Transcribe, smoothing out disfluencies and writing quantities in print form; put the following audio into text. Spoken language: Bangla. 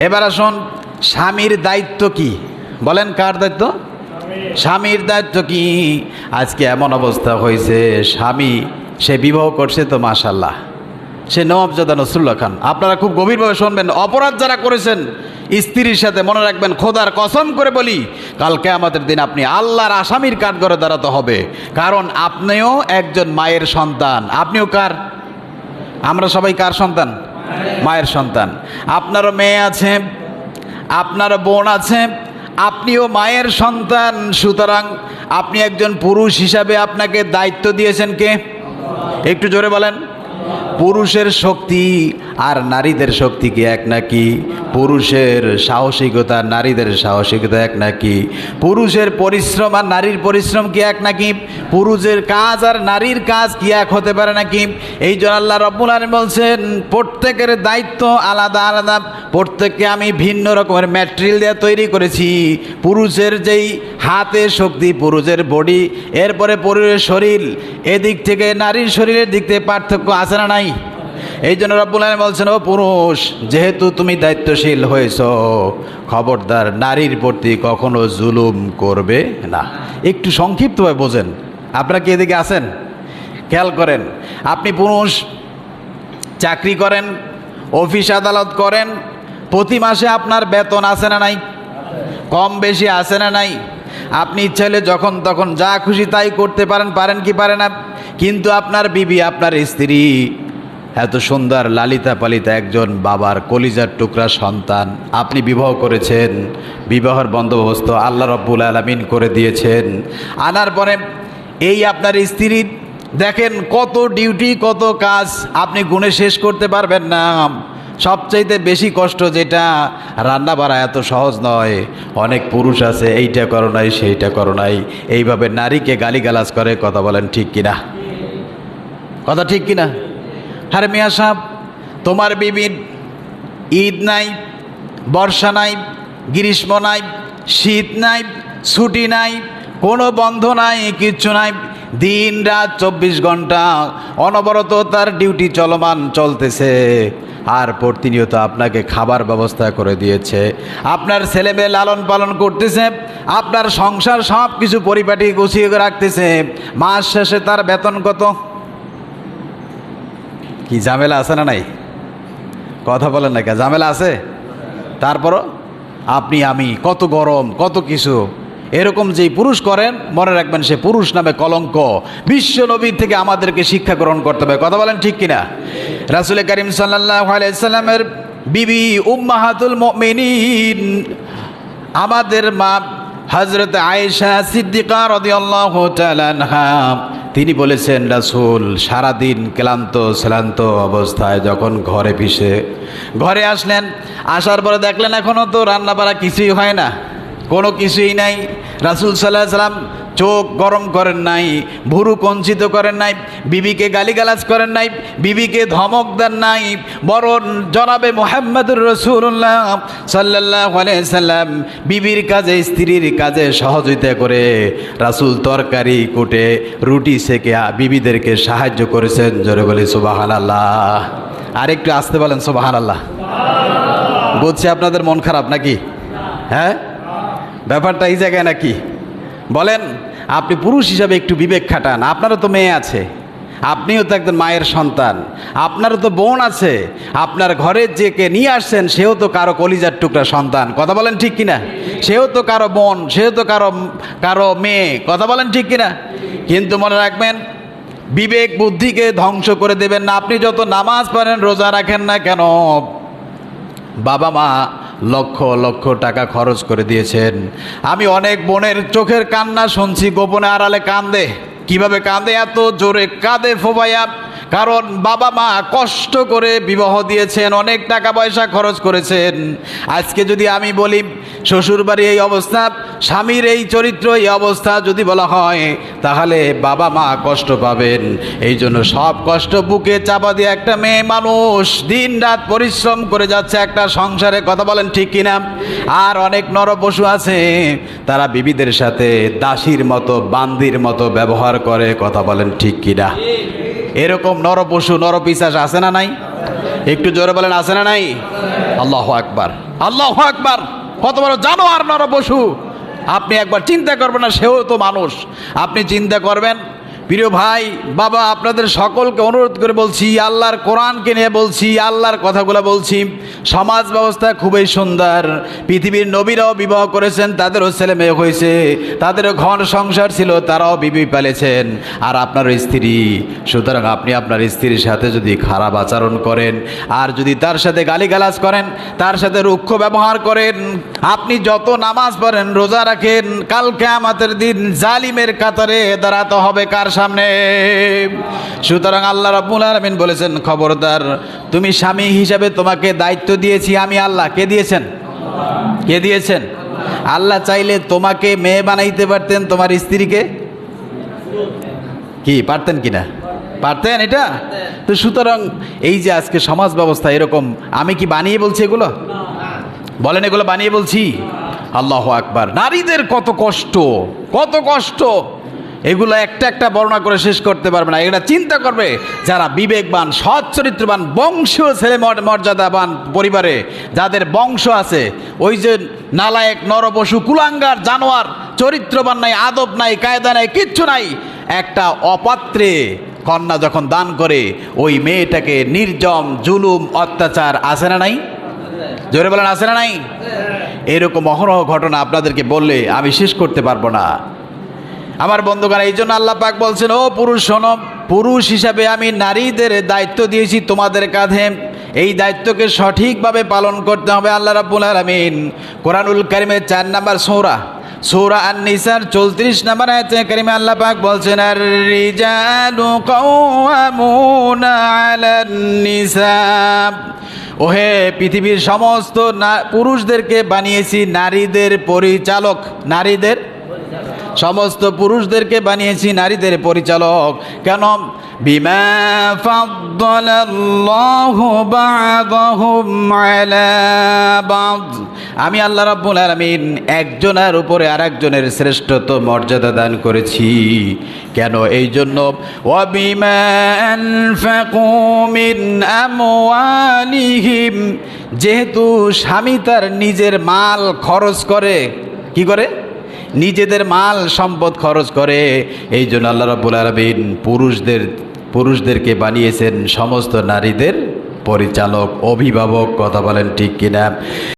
এবার আসুন, স্বামীর দায়িত্ব কি? বলেন, কার দায়িত্ব? স্বামীর দায়িত্ব কি? আজকে এমন অবস্থা হয়েছে, স্বামী সে বিবাহ করছে তো মাশাল্লাহ, সে নওয়াবজাদা নসরুল্লাহ খান। আপনারা খুব গভীরভাবে শুনবেন, অপরাধ যারা করেছেন স্ত্রীর সাথে, মনে রাখবেন, খোদার কসম করে বলি, কালকে আমাদের দিন আপনি আল্লাহর আসামির কাঠগড়ে দাঁড়াতে হবে। কারণ আপনিও একজন মায়ের সন্তান। আপনিও কার? আমরা সবাই কার সন্তান? মায়ের সন্তান। আপনারও মেয়ে আছে, আপনারও বোন আছে, আপনিও মায়ের সন্তান। সুতরাং আপনি একজন পুরুষ হিসাবে আপনাকে দায়িত্ব দিয়েছেন কে? একটু জোরে বলেন। পুরুষের শক্তি আর নারীদের শক্তি কি এক নাকি? পুরুষের সাহসিকতা নারীদের সাহসিকতা এক নাকি? পুরুষের পরিশ্রম আর নারীর পরিশ্রম কি এক নাকি? পুরুষের কাজ আর নারীর কাজ কি এক হতে পারে নাকি? এই জন্য আল্লাহ রাব্বুল আলামিন বলছেন, প্রত্যেকের দায়িত্ব আলাদা আলাদা, প্রত্যেককে আমি ভিন্ন রকমের ম্যাটেরিয়াল দিয়ে তৈরি করেছি। পুরুষের যেই হাতের শক্তি, পুরুষের বডি, এরপরে পুরুষের শরীর, এদিক থেকে নারীর শরীরের দিক থেকে পার্থক্য আছে না নাই? এই জন্য রাব্বুল আলামিন বলছেন, ও পুরুষ, যেহেতু তুমি দায়িত্বশীল হয়েছ, খবরদার নারীর প্রতি কখনো জুলুম করবে না। একটু সংক্ষিপ্তভাবে বোঝেন। আপনারা কি এদিকে আছেন? খেয়াল করেন, আপনি পুরুষ, চাকরি করেন, অফিস আদালত করেন, প্রতি মাসে আপনার বেতন আছে না নাই? কম বেশি আছে না নাই? আপনি ইচ্ছা হলে যখন তখন যা খুশি তাই করতে পারেন, পারেন কি পারেন না? কিন্তু আপনার বিবি, আপনার স্ত্রী এত সুন্দর লালিতা পালিতা একজন বাবার কলিজার টুকরা সন্তান, আপনি বিবাহ করেছেন, বিবাহের বন্দোবস্ত আল্লাহ রাব্বুল আলামিন করে দিয়েছেন। আনার পরে এই আপনার স্ত্রী দেখেন কত ডিউটি, কত কাজ, আপনি গুণে শেষ করতে পারবেন না। সবচাইতে বেশি কষ্ট যেটা, রান্না বাড়া এত সহজ নয়। অনেক পুরুষ আছে এইটা করো নাই, সেইটা করো নাই, এইভাবে নারীকে গালিগালাজ করে। কথা বলেন ঠিক কিনা? কথা ঠিক কিনা? আরে মিয়া সাহেব, তোমার বিবির ঈদ নাই, বর্ষা নাই, গ্রীষ্ম নাই, শীত নাই, ছুটি নাই, কোনো বন্ধ নাই, কিচ্ছু নাই, দিন রাত 24 ঘন্টা অনবরত তার ডিউটি চলমান চলতেছে। আর প্রতিনিয়ত আপনাকে খাবার ব্যবস্থা করে দিয়েছে, আপনার ছেলেমেয়ে লালন পালন করতেছে, আপনার সংসার সব কিছু পরিপাটি গুছিয়ে রাখতেছে। মাস শেষে তার বেতন কত? কি ঝামেলা আছে না নাই? কথা বলেন না, কে ঝামেলা আছে? তারপরও আপনি আমি কত গরম, কত কিছু, এরকম যেই পুরুষ করেন, মনে রাখবেন সে পুরুষ নামে কলঙ্ক। বিশ্ব নবী থেকে আমাদেরকে শিক্ষা গ্রহণ করতে হবে। কথা বলেন ঠিক কিনা? রাসূল করিম সাল্লাল্লাহু আলাইহি সাল্লামের বিবি উম্মাহাতুল মুমিনিন, আমাদের মা হযরত আয়েশা সিদ্দিকা রাদিয়াল্লাহু তাআলা আনহা, তিনি বলেছেন, রাসূল সারাদিন ক্লান্ত অবস্থায় যখন ঘরে আসলেন, আসার পরে দেখলেন এখনও তো রান্না বাড়া কিছুই হয় না, কোনো কিছুই নাই। রাসূল সাল্লাল্লাহু আলাইহি সাল্লাম চোখ গরম করেন নাই, ভুরু কঞ্চিত করেন নাই, বিবিকে গালিগালাজ করেন নাই, বিবিকে ধমক দেন নাই, বরং জনাবে মুহাম্মদুর রাসূলুল্লাহ সাল্লাল্লাহু আলাইহি সাল্লাম বিবির কাজে, স্ত্রীর কাজে সহযোগিতা করে রাসূল তরকারি কুটে, রুটি সেকে বিবিদেরকে সাহায্য করেছেন। জোরে বলি সুবহানাল্লাহ। আর একটু আসতে বলেন সুবহানাল্লাহ। বলছি আপনাদের মন খারাপ নাকি? হ্যাঁ, ব্যাপারটা এই জায়গায় নাকি? বলেন, আপনি পুরুষ হিসাবে একটু বিবেক খাটান। আপনারও তো মেয়ে আছে, আপনিও তো একজন মায়ের সন্তান, আপনারও তো বোন আছে, আপনার ঘরে যে কে নিয়ে আসছেন সেও তো কারো কলিজার টুকরা সন্তান। কথা বলেন ঠিক কিনা? সেও তো কারো বোন, সেও তো কারো মেয়ে। কথা বলেন ঠিক কিনা? কিন্তু মনে রাখবেন, বিবেক বুদ্ধিকে ধ্বংস করে দেবেন না। আপনি যত নামাজ পড়েন, রোজা রাখেন না কেন, বাবা মা লক্ষ লক্ষ টাকা খরচ করে দিয়েছেন। আমি অনেক বোনের চোখের কান্না শুনছি, গোপনে আড়ালে কান্দে। কিভাবে কাঁদে? এত জোরে কাঁদে ফোবাইয়া, কারণ বাবা মা কষ্ট করে বিবাহ দিয়েছেন, অনেক টাকা পয়সা খরচ করেছেন। আজকে যদি আমি বলি শ্বশুরবাড়ি এই অবস্থা, স্বামীর এই চরিত্র এই অবস্থা যদি বলা হয়, তাহলে বাবা মা কষ্ট পাবেন। এই জন্য সব কষ্ট বুকে চাপা দিয়ে একটা মেয়ে মানুষ দিন রাত পরিশ্রম করে যাচ্ছে একটা সংসারে। কথা বলেন ঠিক কিনা? আর অনেক নরপশু আছে, তারা বিবিদের সাথে দাসীর মতো, বান্দির মতো ব্যবহার করে। কথা বলেন ঠিক কিনা? এরকম নরপশু, নরপিশাচ আছে না নাই? একটু জোরে বলেন, আছে না নাই? আল্লাহু আকবার, আল্লাহু আকবার। কত বড় জানোয়ার নরপশু! আপনি একবার চিন্তা করবেন না, সেও তো মানুষ। আপনি চিন্তা করবেন। প্রিয় ভাই বাবা, আপনাদের সকলকে অনুরোধ করে বলছি, আল্লাহর কোরআনকে নিয়ে বলছি, আল্লাহর কথাগুলো বলছি। সমাজ ব্যবস্থা খুবই সুন্দর। পৃথিবীর নবীরাও বিবাহ করেছেন, তাদেরও ছেলে মেয়ে হয়েছে, তাদেরও ঘর সংসার ছিল, তারাও বিবি পালেছেন। আর আপনার স্ত্রী, সুতরাং আপনি আপনার স্ত্রীর সাথে যদি খারাপ আচরণ করেন, আর যদি তার সাথে গালিগালাজ করেন, তার সাথে রুক্ষ ব্যবহার করেন, আপনি যত নামাজ পড়েন, রোজা রাখেন, কাল কিয়ামতের দিন জালিমের কাতারে দাঁড়াতে হবে কার সামনে? সুতরাং আল্লাহ রাব্বুল আলামিন বলেছেন, খবরদার, তুমি স্বামী হিসাবে তোমাকে দায়িত্ব দিয়েছি আমি আল্লাহ। কে দিয়েছেন? কে দিয়েছেন? আল্লাহ চাইলে তোমাকে মেয়ে বানাইতে পারতেন, তোমার স্ত্রীকে কি পারতেন কিনা? পারতেন এটা তো। সুতরাং এই যে আজকে সমাজ ব্যবস্থা এরকম, আমি কি বানিয়ে বলছি এগুলো? বলেন, এগুলো বানিয়ে বলছি? আল্লাহু আকবার। নারীদের কত কষ্ট, কত কষ্ট, এগুলো একটা একটা বর্ণনা করে শেষ করতে পারবে না। এটা চিন্তা করবে যারা বিবেকবান, সৎ চরিত্রবান, বংশীয় ছেলে মর্যাদাবান পরিবারে যাদের বংশ আছে, ওই যে নালায়েক নরপশু কুলাঙ্গার জানোয়ার, চরিত্রবান নাই, আদব নাই, কায়দা নাই, কিচ্ছু নাই, একটা অপাত্রে কন্যা যখন দান করে, ওই মেয়েটাকে নির্জম জুলুম অত্যাচার আছে না নাই? জোরে বলেন, আছে না নাই? এরকম অহরহ ঘটনা আপনাদেরকে বললে আমি শেষ করতে পারবো না আমার বন্ধুগণ। এই জন্য আল্লাহ পাক বলছেন, ও পুরুষ শোনো, পুরুষ হিসাবে আমি নারীদের দায়িত্ব দিয়েছি তোমাদের কাঁধে, এই দায়িত্বকে সঠিকভাবে পালন করতে হবে। আল্লাহ রাব্বুল আলামিন কোরআনুল কারীমের 4 নম্বর সূরা আন-নিসার 34 নম্বর আয়াতে কারিমে আল্লাহ পাক বলছেন, আর রিজালু কাওয়ামুনা আলান নিসা। ওহে পৃথিবীর সমস্ত পুরুষদেরকে বানিয়েছি নারীদের পরিচালক। নারীদের, সমস্ত পুরুষদেরকে বানিয়েছি নারীদের পরিচালক। কেন? বিমা ফাদ্দালাল্লাহু বা'দাহুম আলা বা'দ। আমি আল্লাহ রাব্বুল আলামিন একজনের উপরে আরেকজনের শ্রেষ্ঠত্ব মর্যাদা দান করেছি। কেন? এই জন্য, ওয়া বিমা আনফাকু মিন আমওয়ালিহিম, যেহেতু স্বামী তার নিজের মাল খরচ করে, কি করে? নিজেদের মাল সম্পদ খরচ করে। এই জন্য আল্লাহ রাব্বুল আলামিন পুরুষদেরকে বানিয়েছেন সমস্ত নারীদের পরিচালক, অভিভাবক। কথা বলেন ঠিক কিনা?